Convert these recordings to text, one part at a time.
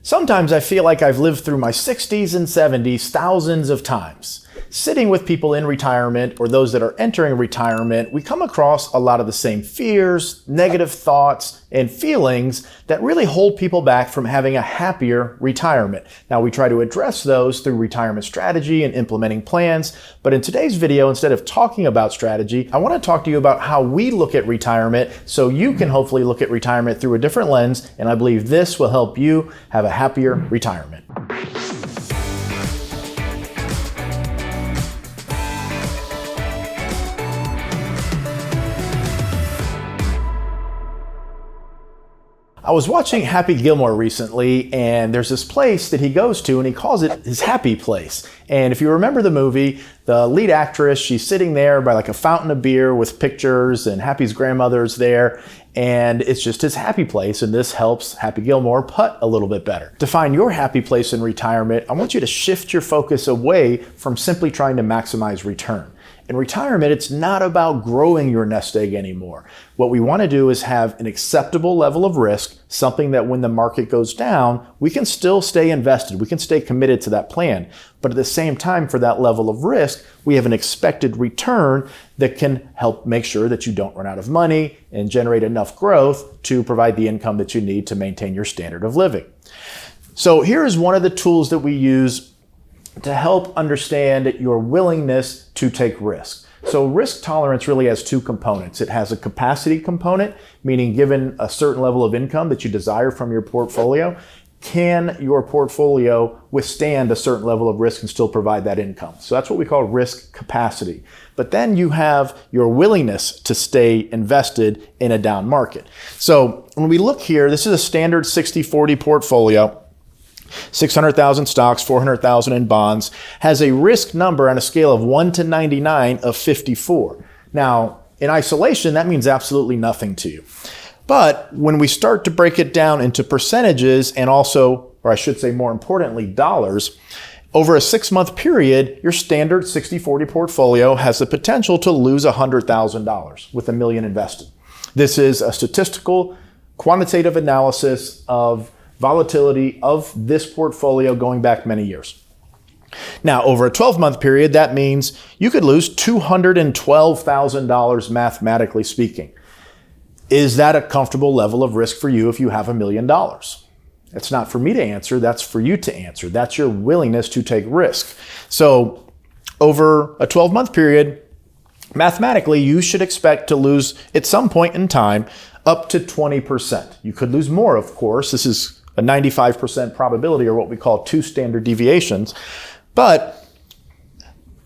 Sometimes I feel like I've lived through my 60s and 70s thousands of times. Sitting with people in retirement or those that are entering retirement, we come across a lot of the same fears, negative thoughts, and feelings that really hold people back from having a happier retirement. Now, we try to address those through retirement strategy and implementing plans, but in today's video, instead of talking about strategy, I want to talk to you about how we look at retirement so you can hopefully look at retirement through a different lens, and I believe this will help you have a happier retirement. I was watching Happy Gilmore recently, and there's this place that he goes to, and he calls it his happy place. And if you remember the movie, the lead actress, she's sitting there by like a fountain of beer with pictures, and Happy's grandmother's there, and it's just his happy place, and this helps Happy Gilmore putt a little bit better. To find your happy place in retirement, I want you to shift your focus away from simply trying to maximize return. In retirement, it's not about growing your nest egg anymore. What we want to do is have an acceptable level of risk, something that when the market goes down, we can still stay invested. We can stay committed to that plan. But at the same time, for that level of risk, we have an expected return that can help make sure that you don't run out of money and generate enough growth to provide the income that you need to maintain your standard of living. So here is one of the tools that we use to help understand your willingness to take risk. So risk tolerance really has two components. It has a capacity component, meaning given a certain level of income that you desire from your portfolio, can your portfolio withstand a certain level of risk and still provide that income? So that's what we call risk capacity. But then you have your willingness to stay invested in a down market. So when we look here, this is a standard 60-40 portfolio. 600,000 stocks, 400,000 in bonds, has a risk number on a scale of 1 to 99 of 54. Now, in isolation, that means absolutely nothing to you. But when we start to break it down into percentages and also, or I should say more importantly, dollars, over a 6-month period, your standard 60-40 portfolio has the potential to lose $100,000 with $1 million invested. This is a statistical, quantitative analysis of volatility of this portfolio going back many years. Now, over a 12-month period, that means you could lose $212,000 mathematically speaking. Is that a comfortable level of risk for you if you have $1 million? It's not for me to answer, that's for you to answer. That's your willingness to take risk. So over a 12-month period, mathematically, you should expect to lose at some point in time up to 20%. You could lose more, of course. This is a 95% probability, or what we call 2 standard deviations. But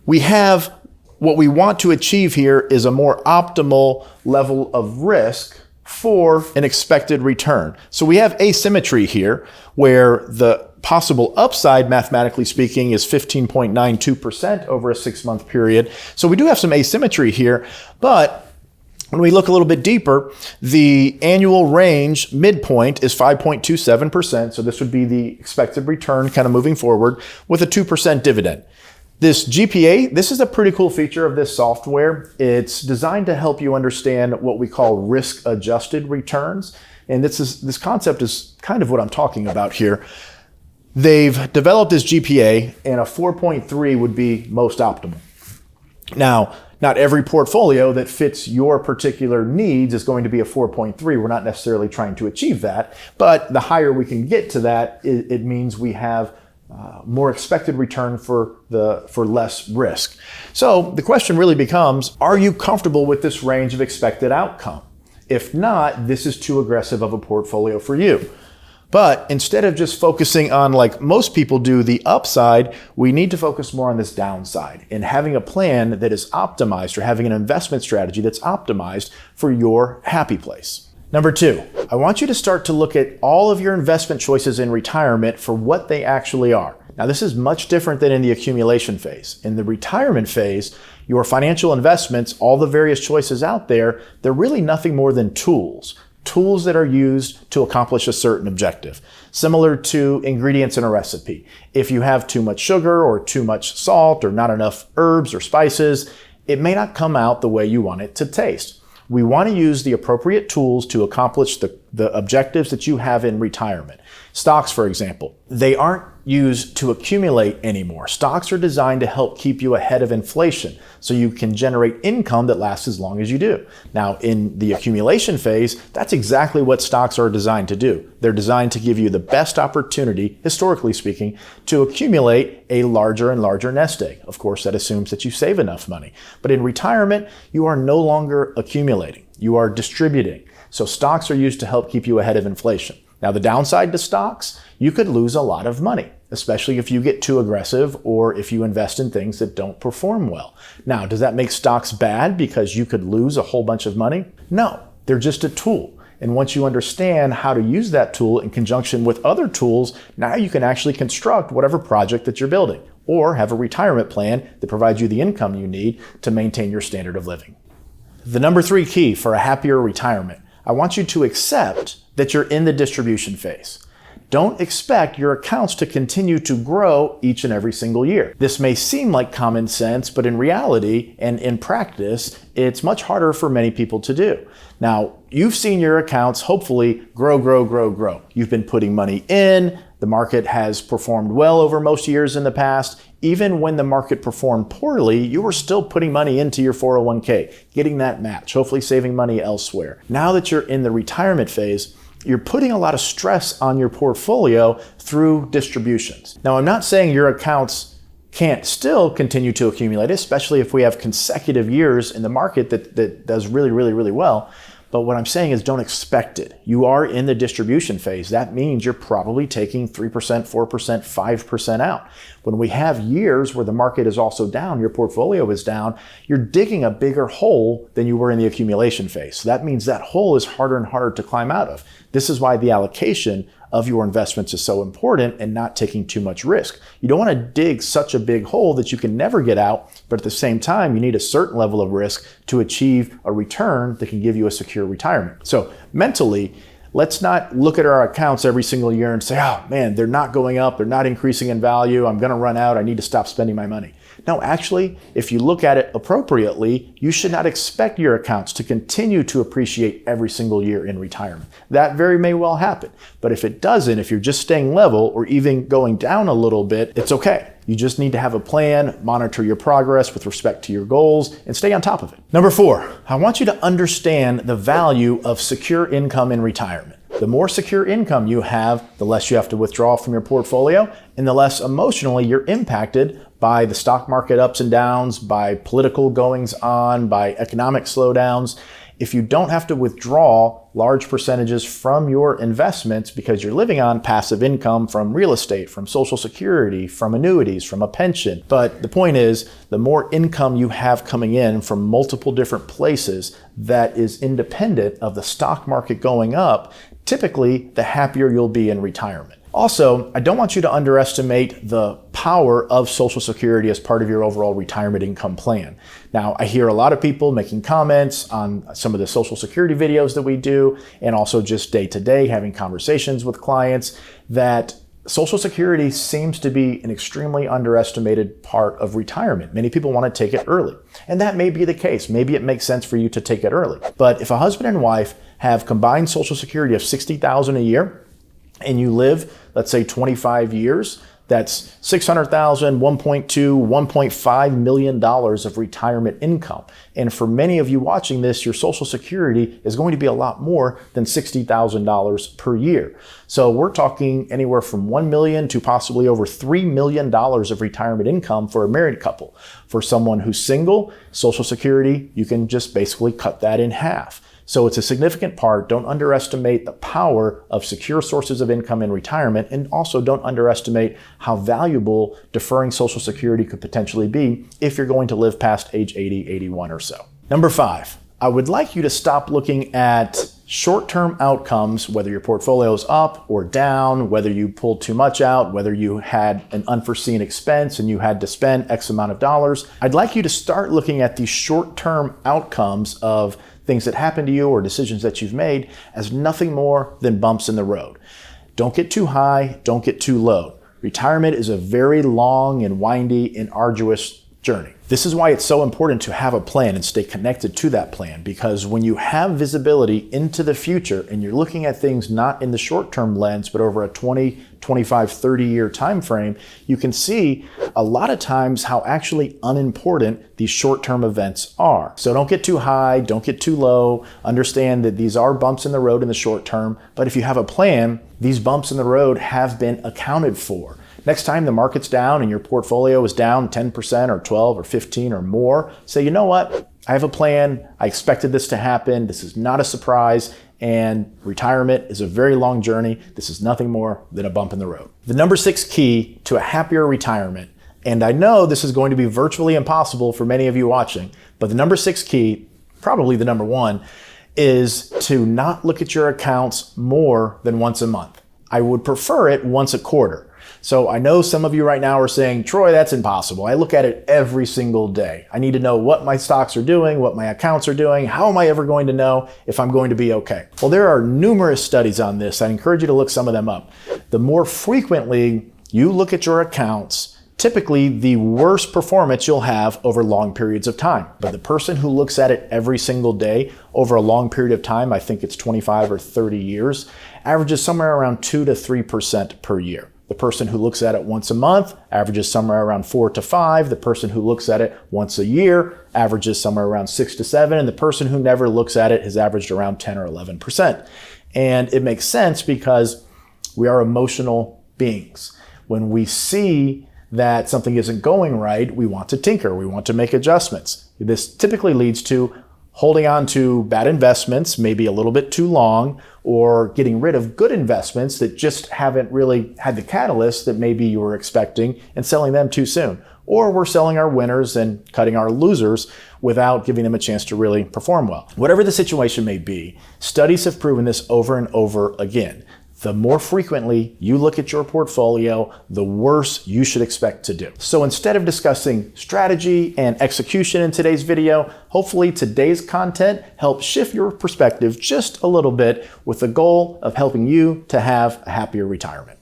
we have what we want to achieve here is a more optimal level of risk for an expected return. So we have asymmetry here, where the possible upside, mathematically speaking, is 15.92% over a 6-month period. So we do have some asymmetry here, but when we look a little bit deeper, the annual range midpoint is 5.27%. So this would be the expected return kind of moving forward with a 2% dividend. This GPA, this is a pretty cool feature of this software. It's designed to help you understand what we call risk-adjusted returns. And this concept is kind of what I'm talking about here. They've developed this GPA, and a 4.3 would be most optimal. Now, not every portfolio that fits your particular needs is going to be a 4.3. We're not necessarily trying to achieve that, but the higher we can get to that, it means we have more expected return for less risk. So the question really becomes, are you comfortable with this range of expected outcome? If not, this is too aggressive of a portfolio for you. But instead of just focusing on, like most people do, the upside, we need to focus more on this downside and having a plan that is optimized, or having an investment strategy that's optimized for your happy place. Number 2, I want you to start to look at all of your investment choices in retirement for what they actually are. Now, this is much different than in the accumulation phase. In the retirement phase, your financial investments, all the various choices out there, they're really nothing more than tools that are used to accomplish a certain objective. Similar to ingredients in a recipe. If you have too much sugar or too much salt or not enough herbs or spices, it may not come out the way you want it to taste. We want to use the appropriate tools to accomplish the objectives that you have in retirement. Stocks, for example, they aren't used to accumulate anymore. Stocks are designed to help keep you ahead of inflation so you can generate income that lasts as long as you do. Now, in the accumulation phase, that's exactly what stocks are designed to do. They're designed to give you the best opportunity, historically speaking, to accumulate a larger and larger nest egg. Of course, that assumes that you save enough money. But in retirement, you are no longer accumulating. You are distributing. So stocks are used to help keep you ahead of inflation. Now, the downside to stocks, you could lose a lot of money, especially if you get too aggressive or if you invest in things that don't perform well. Now, does that make stocks bad because you could lose a whole bunch of money? No, they're just a tool. And once you understand how to use that tool in conjunction with other tools, now you can actually construct whatever project that you're building or have a retirement plan that provides you the income you need to maintain your standard of living. The number 3 key for a happier retirement, I want you to accept that you're in the distribution phase. Don't expect your accounts to continue to grow each and every single year. This may seem like common sense, but in reality and in practice, it's much harder for many people to do. Now, you've seen your accounts hopefully grow. You've been putting money in. The market has performed well over most years in the past. Even when the market performed poorly, you were still putting money into your 401k, getting that match, hopefully saving money elsewhere. Now that you're in the retirement phase, you're putting a lot of stress on your portfolio through distributions. Now, I'm not saying your accounts can't still continue to accumulate, especially if we have consecutive years in the market that does really well. But what I'm saying is don't expect it. You are in the distribution phase. That means you're probably taking 3%, 4%, 5% out. When we have years where the market is also down, your portfolio is down, you're digging a bigger hole than you were in the accumulation phase. So that means that hole is harder and harder to climb out of. This is why the allocation of your investments is so important and not taking too much risk. You don't want to dig such a big hole that you can never get out, but at the same time, you need a certain level of risk to achieve a return that can give you a secure retirement. So mentally, let's not look at our accounts every single year and say, oh man, they're not going up, they're not increasing in value, I'm going to run out, I need to stop spending my money. No, actually, if you look at it appropriately, you should not expect your accounts to continue to appreciate every single year in retirement. That very may well happen. But if it doesn't, if you're just staying level or even going down a little bit, it's okay. You just need to have a plan, monitor your progress with respect to your goals, and stay on top of it. Number 4, I want you to understand the value of secure income in retirement. The more secure income you have, the less you have to withdraw from your portfolio, and the less emotionally you're impacted by the stock market ups and downs, by political goings on, by economic slowdowns. If you don't have to withdraw large percentages from your investments because you're living on passive income from real estate, from Social Security, from annuities, from a pension. But the point is, the more income you have coming in from multiple different places that is independent of the stock market going up, typically the happier you'll be in retirement. Also, I don't want you to underestimate the power of Social Security as part of your overall retirement income plan. Now, I hear a lot of people making comments on some of the Social Security videos that we do, and also just day to day having conversations with clients, that Social Security seems to be an extremely underestimated part of retirement. Many people want to take it early, and that may be the case. Maybe it makes sense for you to take it early. But if a husband and wife have combined Social Security of $60,000 a year, and you live, let's say 25 years, that's $600,000, $1.2, $1.5 million of retirement income. And for many of you watching this, your Social Security is going to be a lot more than $60,000 per year. So we're talking anywhere from $1 million to possibly over $3 million of retirement income for a married couple. For someone who's single, Social Security, you can just basically cut that in half. So it's a significant part. Don't underestimate the power of secure sources of income in retirement, and also don't underestimate how valuable deferring Social Security could potentially be if you're going to live past age 80, 81 or so. Number 5, I would like you to stop looking at short-term outcomes, whether your portfolio is up or down, whether you pulled too much out, whether you had an unforeseen expense and you had to spend X amount of dollars. I'd like you to start looking at these short-term outcomes of things that happen to you or decisions that you've made as nothing more than bumps in the road. Don't get too high, don't get too low. Retirement is a very long and windy and arduous journey. This is why it's so important to have a plan and stay connected to that plan, because when you have visibility into the future and you're looking at things not in the short-term lens, but over a 20, 25, 30-year time frame, you can see a lot of times how actually unimportant these short-term events are. So don't get too high, don't get too low. Understand that these are bumps in the road in the short term, but if you have a plan, these bumps in the road have been accounted for. Next time the market's down and your portfolio is down 10% or 12 or 15 or more, say, you know what? I have a plan. I expected this to happen. This is not a surprise. And retirement is a very long journey. This is nothing more than a bump in the road. The number 6 key to a happier retirement, and I know this is going to be virtually impossible for many of you watching, but the number 6 key, probably the number 1, is to not look at your accounts more than once a month. I would prefer it once a quarter. So I know some of you right now are saying, Troy, that's impossible. I look at it every single day. I need to know what my stocks are doing, what my accounts are doing. How am I ever going to know if I'm going to be okay? Well, there are numerous studies on this. I encourage you to look some of them up. The more frequently you look at your accounts, typically the worse performance you'll have over long periods of time. But the person who looks at it every single day over a long period of time, I think it's 25 or 30 years, averages somewhere around 2 to 3% per year. The person who looks at it once a month averages somewhere around 4 to 5. The person who looks at it once a year averages somewhere around 6 to 7. And the person who never looks at it has averaged around 10 or 11%. And it makes sense because we are emotional beings. When we see that something isn't going right, we want to tinker, we want to make adjustments. This typically leads to holding on to bad investments, maybe a little bit too long, or getting rid of good investments that just haven't really had the catalyst that maybe you were expecting and selling them too soon. Or we're selling our winners and cutting our losers without giving them a chance to really perform well. Whatever the situation may be, studies have proven this over and over again. The more frequently you look at your portfolio, the worse you should expect to do. So instead of discussing strategy and execution in today's video, hopefully today's content helps shift your perspective just a little bit with the goal of helping you to have a happier retirement.